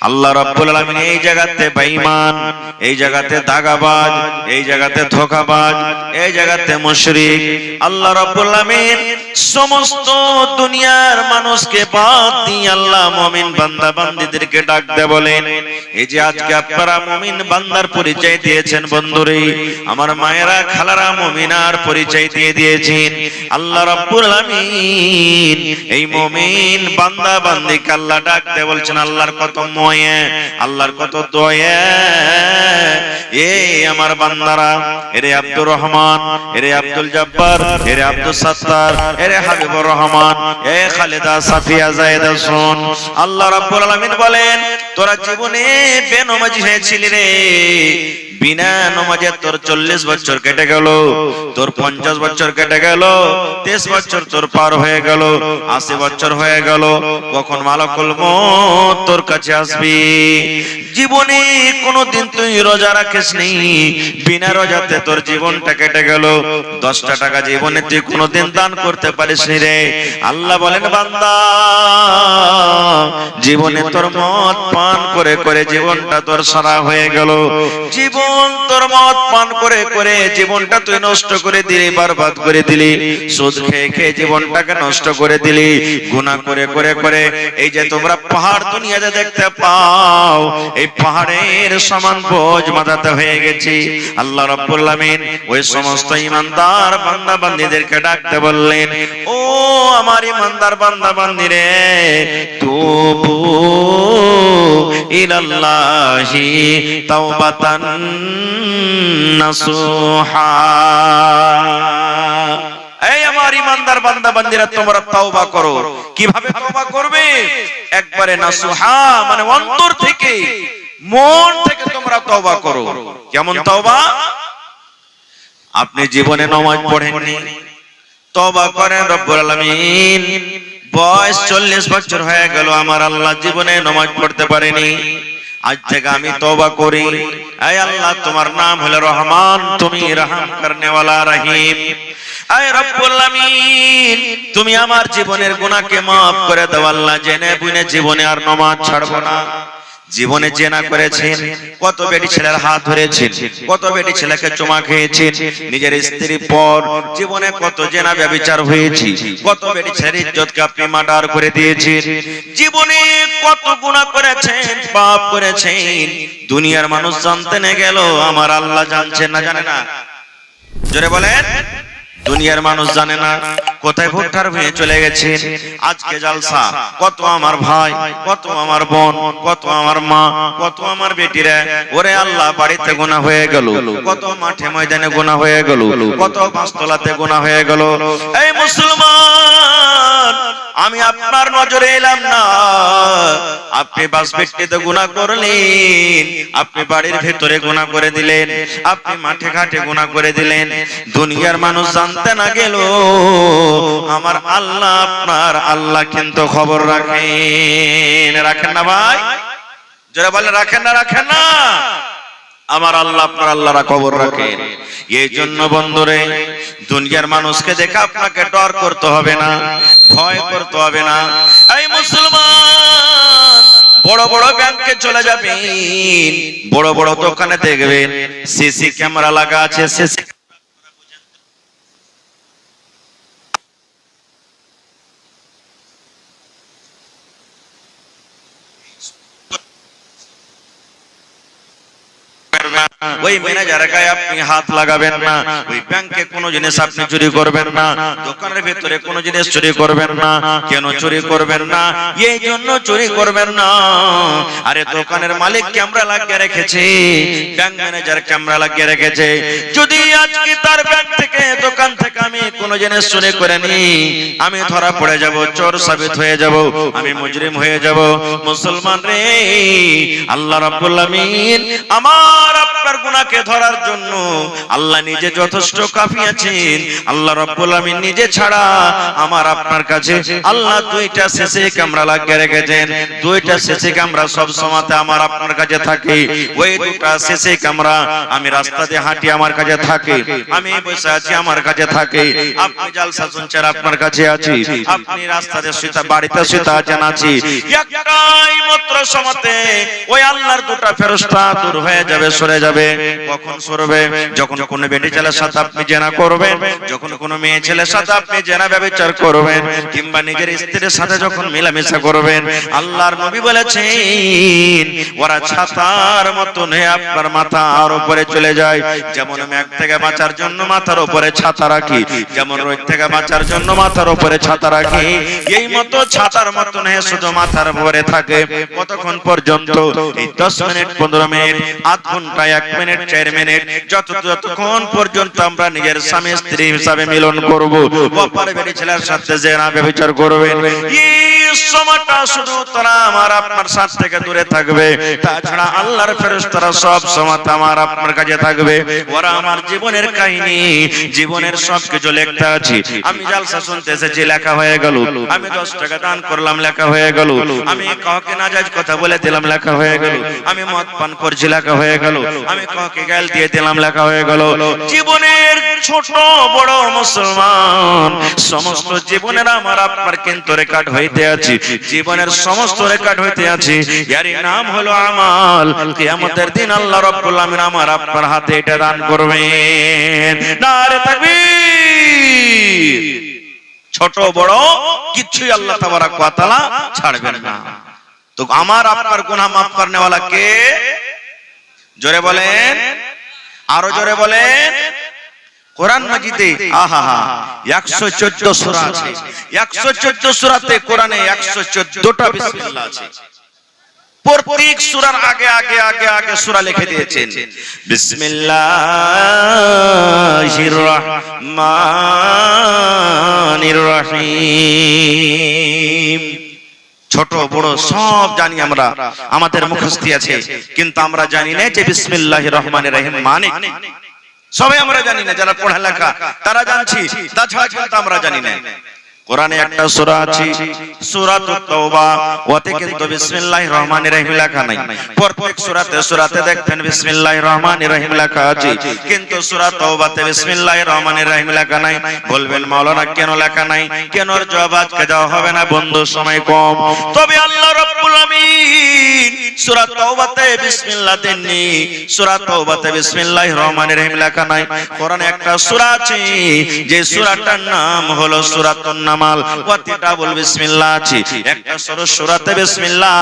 আল্লাহ রাব্বুল আলামিন এই জায়গাতে বেঈমান, এই জায়গাতে দাগাবাজ, এই জায়গাতে ধোঁকাবাজ, এই জায়গাতে মুশরিক, আল্লাহ রাব্বুল আলামিন সমস্ত দুনিয়ার মানুষকে বাদ দিয়ে আল্লাহ মুমিন বান্দা বান্দীদেরকে ডাক দেয় বলেন, এই যে আজকে আপনারা মুমিন বান্দার পরিচয় দিয়েছেন বন্ধুরে, আমার মায়েরা খালারা মুমিনার পরিচয় দিয়ে দিয়েছেন। আল্লাহ রাব্বুল আলামিন এই মুমিন বান্দা বান্দীকে আল্লাহ ডাক দেয় বলছেন, আল্লাহর কত ময়া, আল্লাহর কত দয়া। এই আমার বান্দারা, এরে আব্দুর রহমান, এরে আব্দুল জব্বার, এরে আব্দুল সাত্তার, এরে হাবিবুর রহমান, এ খালেদা সাফিয়া জায়েদা শুন, আল্লাহ রাব্বুল আলামিন বলেন, তোরা জীবনে বেনমাজি হয়েছিলি রে, বিনা নামাজে তোর 40 বছর কেটে গেল, তোর 50 বছর কেটে গেল, 23 বছর তোর পার হয়ে গেল, 80 বছর হয়ে গেল, কখন মালাকুল মউত তোর কাছে আসবি? জীবনে কোনোদিন তুই রোজা রাখিসনি, বিনা রোজাতে তোর জীবনটা কেটে গেল, 10টা টাকা জীবনে তুই কোনোদিন দান করতে পারিসনি রে। আল্লাহ বলেন, বান্দা জীবনে তোর মদ পান করে করে জীবনটা তোর সারা হয়ে গেল, জীবন তোর মদ পান করে করে জীবনটা তুই নষ্ট করে দিলি, বরবাদ করে দিলি, সুদ খেয়ে খেয়ে জীবনটাকে নষ্ট করে দিলি, গুনাহ করে করে করে এই যে তোমরা পাহাড় দুনিয়াতে দেখতে পাও, এই পাহাড়ের সমান বোঝ মাথাতে হয়ে গেছি। আল্লাহ রাব্বুল আলামিন ওই সমস্ত ঈমানদার বান্দা বান্দীদেরকে ডাকতে বললেন, ও আমার ঈমানদার বান্দা বান্দীরে, তুবু ইলাল্লাহি তাওবাতান নাসুহা। এই আমার ঈমানদার বান্দা বান্দীরা, তোমরা তওবা করো। কিভাবে তওবা করবে? একবারে নাসুহা মানে অন্তর থেকে, মন থেকে তোমরা তওবা করো। কেমন তওবা? আপনি জীবনে নামাজ পড়েননি, তওবা করেন, রব্বুল আলামিন বয়স 40 বছর হয়ে গেল, আমার আল্লাহ জীবনে নামাজ পড়তে পারেনি, আজ থেকে আমি তওবা করি। আয় আল্লাহ, তোমার নাম হলো রহমান, তুমি রহম করনে ওয়ালা রহিম। আয় রব্বুল আলামিন, তুমি আমার জীবনের গুনাহকে maaf করে দাও আল্লাহ, জেনে বুঝে জীবনে আর নামাজ ছাড়ব না। জীবনে জেনা করেছেন, কত বেটি ছেলের হাত ধরেছেন, কত বেটি ছেলেকে চুমা খেয়েছেন, নিজের স্ত্রীর পর জীবনে কত জেনা ব্যভিচার হয়েছে, কত বেটি ছেলের ইজ্জতকে আপনি মার্ডার করে দিয়েছেন, জীবনে কত গুনাহ করেছেন, পাপ করেছেন, দুনিয়ার মানুষ জানতে না গেল, আমার আল্লাহ জানছেন না জানে না? জোরে বলেন, দুনিয়ার মানুষ জানে না, কোথায় ভুট্টার হয়ে চলে গেছেন। আজকে জালসা, কত আমার ভাই, কত আমার বোন, কত আমার মা, কত আমার বেটিরা, ওরে আল্লাহ বাড়িতে গুনাহ হয়ে গেল, কত মাঠে ময়দানে গুনাহ হয়ে গেল, কত পাঁচতলাতে গুনাহ হয়ে গেল। এই মুসলমান, আমি আপনার নজরে এলাম না, আপনি বাস ব্যক্তিতে গুনাহ করলেন, আপনি বাড়ির ভেতরে গুনাহ করে দিলেন, আপনি মাঠে ঘাটে গুনাহ করে দিলেন, দুনিয়ার মানুষ জানতে না গেল, আমার আল্লাহ আপনার আল্লাহ কিন্তু খবর রাখেন। রাখেন না ভাই? যারা বলে রাখেন না, রাখেন না? আমার আল্লাহ আপনার আল্লাহরা খবর রাখেন। এই জন্য বন্ধুরে, দুনিয়ার মানুষকে দেখে আপনাকে ডর করতে হবে না, ভয় করতে হবে না। এই মুসলমান, বড় বড় ব্যাংকে চলে যাবেন, বড় বড় দোকানে দেখবেন সিসি ক্যামেরা লাগা আছে, সিসি ওই ম্যানেজারের গায়ে আপনি হাত লাগাবেন না, ওই ব্যাংকে কোনো জিনিস আপনি চুরি করবেন না, দোকানের ভিতরে কোনো জিনিস চুরি করবেন না। কেন চুরি করবেন না? এই জন্য চুরি করবেন না, আরে দোকানের মালিক ক্যামেরা লাগিয়ে রেখেছে, ব্যাংক ম্যানেজার ক্যামেরা লাগিয়ে রেখেছে, যদি আজকে তার ব্যাংক থেকে, দোকান থেকে আমি কোনো জিনিস চুরি করে নি, আমি ধরা পড়ে যাব, চোর সাবিত হয়ে যাব, আমি মুজরিম হয়ে যাব। মুসলমান রে, আল্লাহ রাব্বুল আলামিন আমার আপনার গুনাহকে ধরার জন্য আল্লাহ নিজে যথেষ্ট কাফি আছেন। আল্লাহ রাব্বুল আমিন নিজে ছাড়া আমার আপনার কাছে আল্লাহ দুইটা সিসি ক্যামেরা লাগিয়ে রেখেছেন। দুইটা সিসি ক্যামেরা সব সময়তে আমার আপনার কাছে থাকে। ওই দুটো সিসি ক্যামেরা আমি রাস্তা দিয়ে হাঁটি আমার কাছে থাকে, আমি বসে আছি আমার কাছে থাকে, আপনি জালসা শুনছেন আপনার কাছে আছি, আপনি রাস্তাতে শুতে বাড়িতে শুতে আছেন আছি। একটাই মাত্র সময়তে ওই আল্লাহর দুটো ফেরেশতা দূর হয়ে যাবে, সরে যাবে। কখন সরবে? যখন কোন বেটি ছেলের সাথে আপনি জেনা করবেন, যখন কোন মেয়ে ছেলের সাথে আপনি জেনা ব্যভিচার করবেন, কিংবা নিজের স্ত্রীর সাথে যখন মেলামেশা করবেন। আল্লাহর নবী বলেছেন ওরা ছাতার মতন হয়ে আপনার মাথার উপরে চলে যায়। যেমন মেঘ থেকে বাঁচার জন্য মাথার উপরে ছাতা রাখি, যেমন রোদ থেকে বাঁচার জন্য মাথার উপরে ছাতা রাখি, এই মতো ছাতার মতন হয়ে শুধু মাথার উপরে থাকে। কতক্ষণ পর্যন্ত? এই 10 মিনিট, 15 মিনিট, আধ ঘন্টা, 1 মিনিট, 4 মিনিট, যতক্ষণ পর্যন্ত আমরা নিজের স্বামী স্ত্রী হিসাবে মিলন করব। অপর বেটি ছেলের সাথে জেনা ব্যভিচার করবেন, এই সময়টা শুধু তারা আমার আপনার সাথ থেকে দূরে থাকবে। তাছাড়া আল্লাহর ফেরেশতারা সব সময় আমার আপনার কাছে থাকবে। ওরা আমার জীবনের কাহিনী, জীবনের সবকিছু লিখতে আছে। আমি জালসা শুনতে এসেছি, লেখা হয়ে গেল। আমি 10 টাকা দান করলাম, লেখা হয়ে গেল। আমি কাউকে নাজায়েজ কথা বলে দিলাম, লেখা হয়ে গেল। আমি মদ পান করছি, লেখা হয়ে গেল। আমি কাউকে গাল দিয়ে দিলাম, লেখা হয়ে গেল। জীবনের ছোট বড় মুসলমান সমস্ত জীবনের আমার আপনার কিন্তু রেকর্ড হইতে আছে। জীবনের সমস্ত রেকর্ড হইতে আছে। এর নাম হলো আমাল। কিয়ামতের দিন আল্লাহ রাব্বুল আমিন আমার আপনার হাতে এটা দান করবেন। নারে তাকবীর। ছোট বড় কিছুই আল্লাহ তাবারাক ওয়া তাআলা ছাড়বেন না। তো আমার আপনার গুনাহ maaf করনে वाला কে? জোরে বলেন, আরো জোরে বলেন। কোরআন মাজিদে 114 সূরা আছে। 114 সূরাতে কোরআনে 114টা বিসমিল্লাহ আছে। প্রত্যেক সূরার আগে আগে আগে আগে সূরা লিখে দিয়েছেন। বিসমিল্লাহির রহমানির রহিম। ছোট বড় সব জানি আমরা, আমাদের মুখস্থি আছে, কিন্তু আমরা জানি না যে বিসমিল্লাহির রহমানির রহিম মানে সবাই আমরা জানি না। যারা পড়ালেখা তারা জানছি, তাছাড়া কিন্তু আমরা জানি না। কোরআনে একটা সূরা আছে, সূরাতুত তাওবা, ওতে কিন্তু বিসমিল্লাহির রহমানির রহিম লেখা নাই। প্রত্যেক সূরাতে দেখবেন বিসমিল্লাহির রহমানির রহিম লেখা আছে, কিন্তু সূরা তাওবাতে বিসমিল্লাহির রহমানির রহিম লেখা নাই। বলবেন মাওলানা কেন লেখা নাই? কেন? এর জবাব আজকে দেওয়া হবে না বন্ধু, সময় কম। তবে আল্লাহ রাব্বুল আমিন সূরা তাওবাতে বিসমিল্লাহ দেননি, সূরা তাওবাতে বিসমিল্লাহির রহমানির রহিম লেখা নাই। কোরআনে একটা সূরা আছে, যে সূরাটার নাম হলো সূরাতুন নামাল, ওতে ডাবল বিসমিল্লাহ আছে। একটা সূরাতে বিসমিল্লাহ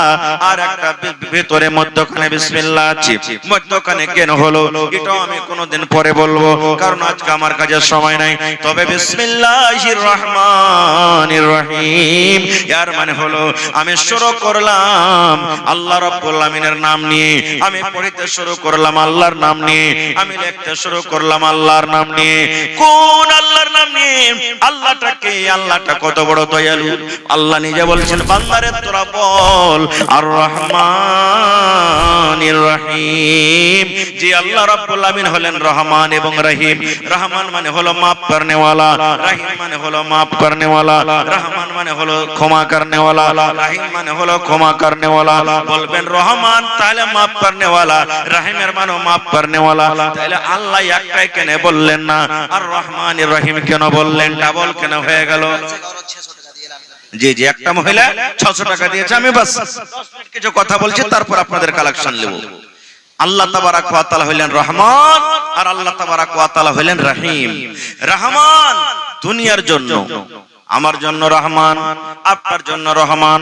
আর একটা ভিতরে মধ্যখানে বিসমিল্লাহ আছে। মধ্যখানে কেন হলো এটাও আমি কোনদিন পরে বলবো, কারণ আজকে আমার কাছে সময় নাই। তবে বিসমিল্লাহির রহমানির রহিম এর মানে হলো আমি শুরু করলাম আল্লাহ রাব্বুল আমিনের নাম নিয়ে, আমি পড়তে শুরু করলাম আল্লাহর নাম নিয়ে, আমি লিখতে শুরু করলাম আল্লাহর নাম নিয়ে। কোন আল্লাহর নাম নিয়ে? আল্লাহটাকে, আল্লাহটা কত বড় দয়ালু। আল্লাহ নিজে বলেছেন বান্দারে তোরা বল আর রহমানির রহিম। যে আল্লাহ রাব্বুল আমিন হলেন রহমান এবং রহিম। রহমান মানে হলো maaf করনে वाला, রহিম মানে হলো maaf করনে वाला। রহমান মানে হলো ক্ষমা করনে वाला, রহিম মানে হলো ক্ষমা করনে वाला। বলবেন রহমান তাহলে maaf করনে वाला, রহিমের মানে maaf করনে वाला। তাহলে আল্লাহ একটাই কেন বললেন না আর রহমানির রহিম কেন বললেন? ডাবল কেন হয়ে গেল? জি জি, একটা মহিলা 600 টাকা দিয়েছে। আমি বাস 10 মিনিট কিছু কথা বলছি, তারপর আপনাদের কালেকশন নেব। আল্লাহ তাবারাক ওয়া তাআলা হলেন রহমান আর আল্লাহ তাবারাক ওয়া তাআলা হলেন রহিম। রহমান দুনিয়ার জন্য, আমার জন্য রহমান, আপনার জন্য রহমান।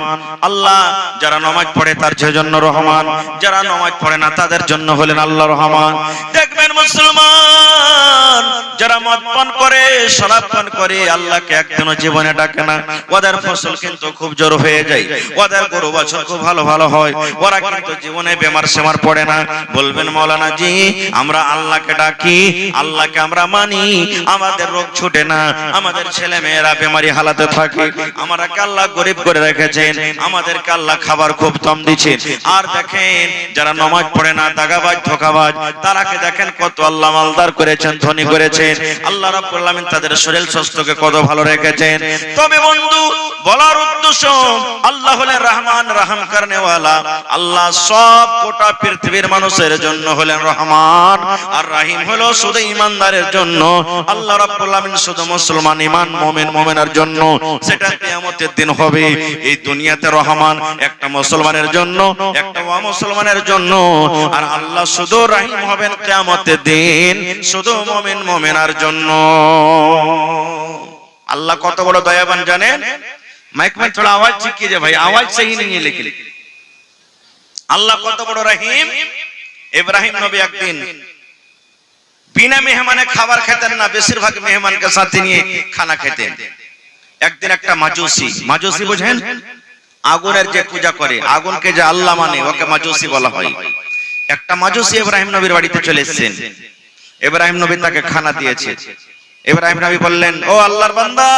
আল্লাহ যারা নামাজ পড়ে তার জন্য রহমান, যারা নামাজ পড়ে না তাদের জন্য হলেন আল্লাহ রহমান। দেখবেন মুসলমান যারা মদ পান করে, শরাব পান করে, আল্লাহকে একদিনও জীবনে ডাকে না। ওদের ফসল কিন্তু খুব জোর হয়ে যায়, ওদের গরু বাছুর খুব ভালো ভালো হয়, ওরা কিন্তু জীবনে বেমার সেমার পড়ে না। বলবেন মাওলানা জি আমরা আল্লাহকে ডাকি, আল্লাহকে আমরা মানি, আমাদের রোগ ছুটে না, আমাদের ছেলে মেয়েরা বেমারি হালাতে থাকি, আমাদেরকে আল্লাহ গরিব করে রেখেছেন, আমাদেরকে আল্লাহ খাবার খুব কম দিচ্ছেন। আর দেখেন যারা নামাজ পড়ে না, দাগাবাজ ধোঁকাবাজ, তারাকে দেখেন কত আল্লাহ মালদার করেছেন, ধনী করেছেন। আল্লাহ রাব্বুল আলামিন তাদের শরীর স্বাস্থ্যকে কত ভালো রেখেছেন। তবে বন্ধু বলার উদ্দেশ্য, আল্লাহ হলেন রহমান, রহম করনে ওয়ালা। আল্লাহ সব গোটা পৃথিবীর মানুষের জন্য হলেন রহমান, আর রহিম হলো শুধু ঈমানদারের জন্য। আল্লাহ রাব্বুল আলামিন শুধু মুসলমান ঈমান মুমিন মুমিনের জন্য, সেটা কিয়ামতের দিন হবে। এই দুনিয়াতে রহমান একটা মুসলমানের জন্য, একটা অমুসলমানের জন্য, আর আল্লাহ শুধু রহিম হবেন কিয়ামতের দিন শুধু মুমিন মুমিনার জন্য। अल्लाह कत बड़ दयावान जानें। माइक में थोड़ा आवाज ठीक कीजिए भाई, आवाज सही नहीं है लेकिन। अल्लाह कत बड़ रहीम। इब्राहिम नबी एक दिन बिना मेहमाने खाबार खेतेन ना, बेशिरभाग मेहमान के साथ निये खाना खेतेन। एक दिन एक মাজুসি, মাজুসি বুঝেন আগুনের যে পূজা করে, আগুনকে যে আল্লাহ মানে ওকে মাজুসি বলা হয়। একটা মাজুসি ইব্রাহিম নবীর বাড়িতে চলে এসেছেন। ইব্রাহিম নবী তাকে খানা দিয়েছে। ইব্রাহিম নবী বললেন, ও আল্লাহর বান্দা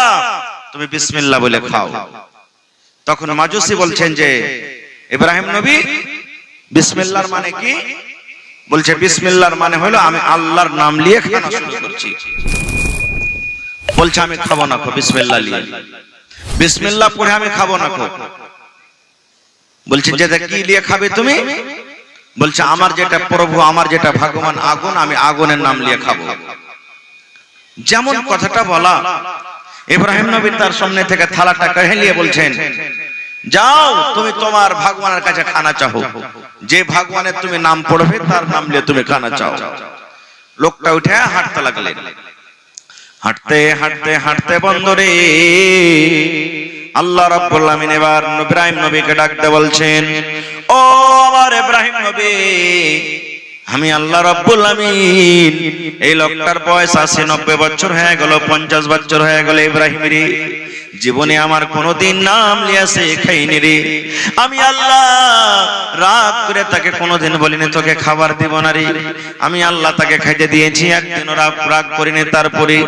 তুমি বিসমিল্লাহ বলে খাও। তখন মাজুসি বলছেন যে ইব্রাহিম নবী বিসমিল্লাহর মানে কি? বলছে বিসমিল্লাহর মানে হলো আমি আল্লাহর নাম নিয়ে খানা শুরু করছি। বলছে আমি খাবো না, বিসমিল্লাহ নিয়ে, বিসমিল্লাহ পড়ে আমি খাবো না। বলছে যেটা কি নিয়ে খাবে তুমি? বলছে আমার যেটা প্রভু, আমার যেটা ভগবান আগুন, আমি আগুনের নাম নিয়ে খাবো। যেমন কথাটা বলা, ইব্রাহিম নবী তার সামনে থেকে থালাটা কেড়ে নিয়ে বলছেন, যাও তুমি তোমার ভগবানের কাছে খানা চাও, যে ভগবানের তুমি নাম পড়বে তার নাম নিয়ে তুমি খানা চাও। লোকটা উঠে হাঁটতে লাগলেন। হাঁটতে হাঁটতে হাঁটতে বন্ধুরে আল্লাহ রাব্বুল আমিন এবার ইব্রাহিম নবীকে ডাকতে বলছেন, ও আমার ইব্রাহিম নবী, আমি আল্লাহ রাব্বুল আমিন এই লোকটার বয়স 80-90 বছর হয়ে গেল, 50 বছর হয়ে গেল। ইব্রাহিম রে, জীবনে আমার কোনোদিন নাম লিয়াছে খাইনি রে। আমি আল্লাহ রাগ করে তাকে কোনোদিন বলিনি তোকে খাবার দিব না রে। আমি আল্লাহ তাকে খাইতে দিয়েছি, একদিন রাগ করিনি। তারপরে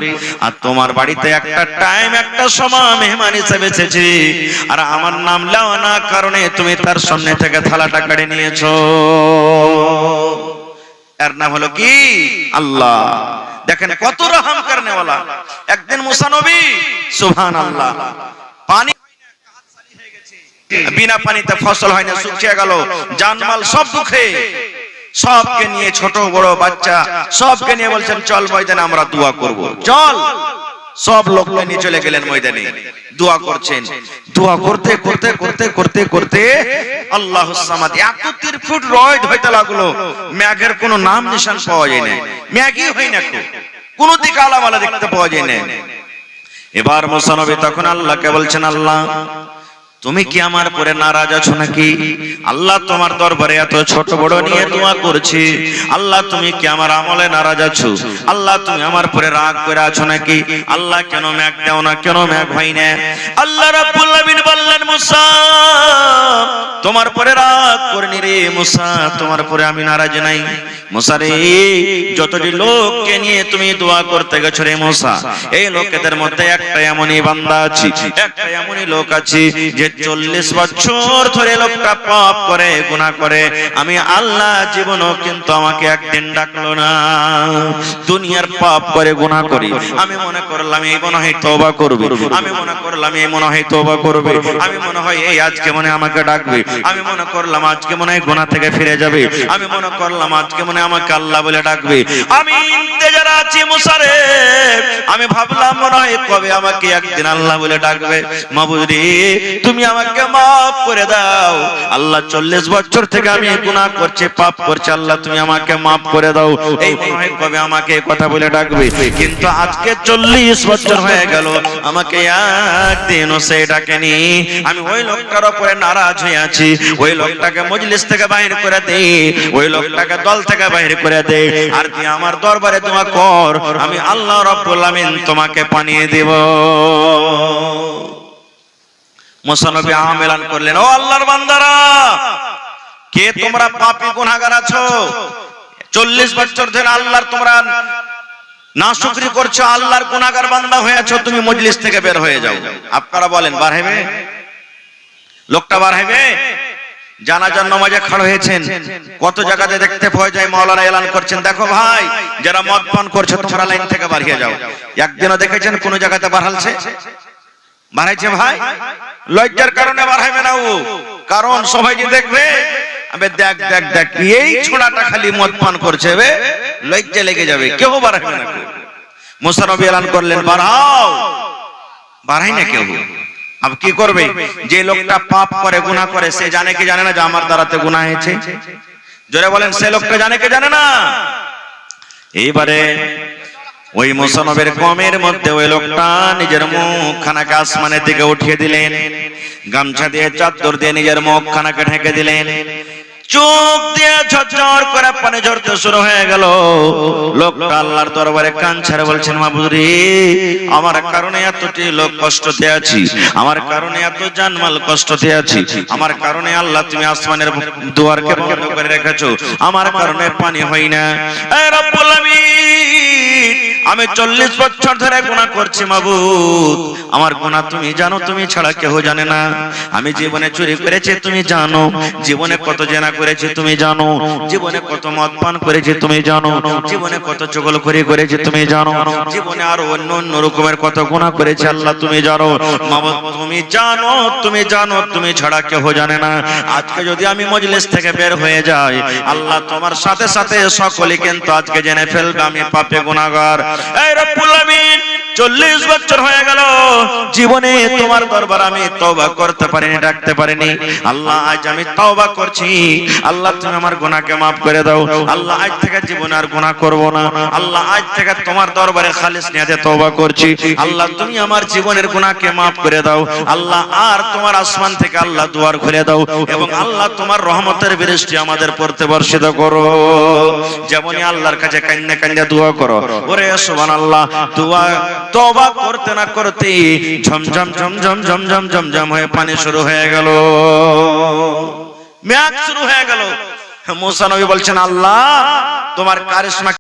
আর তোমার বাড়িতে একটা টাইম, একটা সময় মেহমান হিসেবে এসেছি, আর আমার নাম লাও না কারণে তুমি তার সামনে থেকে থালাটা কেড়ে নিয়েছো। এর নাম হলো কি? আল্লাহ। দেখেন কত রহম করনে ওয়ালা। একদিন মুসা নবী, সুবহানাল্লাহ, পানি বিনা পানিতে ফসল হয় না, শুকিয়ে গেল, জানমাল সব দুঃখে, সবকে নিয়ে ছোট বড় বাচ্চা সবকে নিয়ে বলছেন চল ময়দানে আমরা দোয়া করব। চল, সব লোককে নিয়ে চলে গেলেন ময়দানে, দোয়া করছেন। দোয়া করতে করতে করতে করতে করতে আল্লাহুস সামাদ 31 ফুট রোদ হইতে লাগলো। মেঘের কোনো নাম নিশান পাওয়া যায় না, মেঘই হয় না, কোন দিকে আলামালা দেখতে পাওয়া যায় না। এবার মুসা নবী তখন আল্লাহকে বলছেন, আল্লাহ তুমি কি আমার পরে নারাজ আছো নাকি? আল্লাহ তোমার দরবারে এত ছোট বড় নিয়ে দোয়া করছি, আল্লাহ তুমি কি আমার আমলে নারাজ আছো? আল্লাহ তুমি আমার পরে রাগ করে আছো নাকি? আল্লাহ কেন মেঘ দাও না, কেন মেঘ হয় না? আল্লাহ রাব্বুল আমিন বললেন, মুসা তোমার পরে রাগ করিনি রে মুসা, তোমার পরে আমি নারাজ নাই। মুসা রে, যতটি লোককে নিয়ে তুমি দোয়া করতে গেছো রে মুসা, এই লোকেদের মধ্যে একটা এমনই বান্দা আছে, একটা এমনই লোক আছে যে 40 বছর ধরে লোকটা পাপ করে, গুনাহ করে। আমি আল্লাহ জীবনও কিন্তু আমাকে একদিন ডাকলো না। দুনিয়ার পাপ করে, গুনাহ করি, আমি মনে করলাম এই মনে হয় তওবা করবে, আমি মনে করলাম এই মনে হয় তওবা করবে, আমি মনে হয় এই আজকে মনে আমাকে ডাকবে, আমি মনে করলাম আজকে মনে হয় গুনাহ থেকে ফিরে যাবে, আমি মনে করলাম আজকে মনে আমাকে আল্লাহ বলে ডাকবে। আমি ইন্তেজারে আছি মুসা রে, আমি ভাবলাম মনে হয় কবে আমাকে একদিন আল্লাহ বলে ডাকবে। মাবুদ রে, তুমি আমাকে মাফ করে দাও। আল্লাহ 40 বছর থেকে আমি গুনাহ করছি, পাপ করছি, আল্লাহ তুমি আমাকে মাফ করে দাও। এই মনে হয় কবে আমাকে কথা বলে ডাকবে, কিন্তু আজকে 40 বছর হয়ে গেল, আমাকে একদিনও সে ডাকেনি। আমি ওই লোকটার উপরে নারাজ হয়ে আছি। ওই লোকটাকে মজলিস থেকে বাইর করে দে, ওই লোকটাকে দল থেকে বাইর করে দে, আর তুই আমার দরবারে দোয়া কর, আমি আল্লাহ রাব্বুল আমিন তোমাকে পানিয়ে দেব। মুসা নবী আমেলান করলেন, ও আল্লাহর বান্দারা, কে তোমরা পাপী গুনাহগার আছো? 40 বছর ধরে আল্লাহর তোমরা নাশুকরি করছো, আল্লাহর গুনাহগার বান্দা হয়েছো, তুমি মজলিস থেকে বের হয়ে যাও। আপনারা বলেন বার হবে? লোকটা বার হবে? জানাজার নামাজে খাড়া হয়েছেন, কত জায়গাতে দেখতে পাওয়া যায় মাওলানা এলান করছেন, দেখো ভাই যারা মদ পান করছে তোমরা লাইন থেকে বাড়িয়ে যাও। একদিনও দেখেছেন কোন জায়গাতে বাড়ালছে? বাড়াইছে ভাই? লজ্জার কারণে বাড়াইবে না ও, কারণ সবাই যে দেখবে আবে দেখ দেখ দেখ এই ছোড়াটা খালি মদ পান করছে, বে লজ্জা লেগে যাবে, কেউ বাড়াইবে না। মুসা নবী এলান করলেন বাড়াও, বাড়াই না কেউ। अब কি করবে? যে লোকটা পাপ করে গুনাহ করে সে জানে কি জানে না যে আমার দ্বারাতে গুনাহ হয়েছে? জোরে বলেন, সে লোকটা জানে কি জানে না? এইবারে ওই মুসা নবীর কওমের মধ্যে ওই লোকটা নিজের মুখখানাকে আসমানের দিকে উঠিয়ে দিলেন, গামছা দিয়ে চাদর দিয়ে নিজের মুখখানাকে ঢেকে দিলেন, চোখ দিয়ে ঝরঝর করে পানি ঝরতে শুরু হয়ে গেল। লোকটা আল্লাহর দরবারে কান ছেড়ে বলছেন, মাবুদ রে, আমার কারণে এতটি লোক কষ্টতে আছি, আমার কারণে এত জানমাল কষ্টতে আছি, আমার কারণে আল্লাহ তুমি আসমানের দুয়ারকে বন্ধ করে রেখেছো, আমার কারণে পানি হয় না। এ রব্বুল আমিন, আমি 40 বছর ধরে গুনাহ করছি মাবুদ, আমার গুনাহ তুমি জানো, তুমি ছাড়া কেউ জানে না। আমি জীবনে চুরি করেছি তুমি জানো, জীবনে কত জেনা করেছি তুমি জানো, জীবনে কত মদ পান করেছি তুমি জানো, জীবনে কত চগলখড়ি করেছি তুমি জানো, জীবনে আরো অন্য অন্য রকমের কত গুনাহ করেছি আল্লাহ তুমি জানো। মাবুদ তুমি জানো, তুমি জানো, তুমি ছাড়া কেউ জানে না। আজকে যদি আমি মজলিস থেকে বের হয়ে যাই, আল্লাহ তোমার সাথে সাথে সকলে কিন্তু আজকে জেনে ফেলবে আমি পাপী গুনাহগার। এই রব্বুল আমিন, 40 বছর হয়ে গেল জীবনে তোমার দরবার আমি তওবা করতে পারিনি, ডাকতে পারিনি। আল্লাহ আজ আমি তওবা করছি, আল্লাহ তুমি আমার গুনাহকে maaf করে দাও। আল্লাহ আজ থেকে জীবনে আর গুনাহ করব না। আল্লাহ আজ থেকে তোমার দরবারে খালিস নিয়তে তওবা করছি। আল্লাহ তুমি আমার জীবনের গুনাহকে maaf করে দাও। আল্লাহ আর তোমার আসমান থেকে আল্লাহ দুয়ার খুলে দাও এবং আল্লাহ তোমার রহমতের বৃষ্টি আমাদের পড়তে বর্ষিত করো। যেমনই আল্লাহর কাছে কান্না কান্না দোয়া করো, ওরে সুবহানাল্লাহ, দোয়া তওবা করতে না করতে ঝমঝম ঝমঝম ঝমঝম ঝমঝম হয়ে পানি শুরু হয়ে গেল, মেঘ শুরু হয়ে গেল। মুসা নবী বলছেন, আল্লাহ তোমার কারিশমা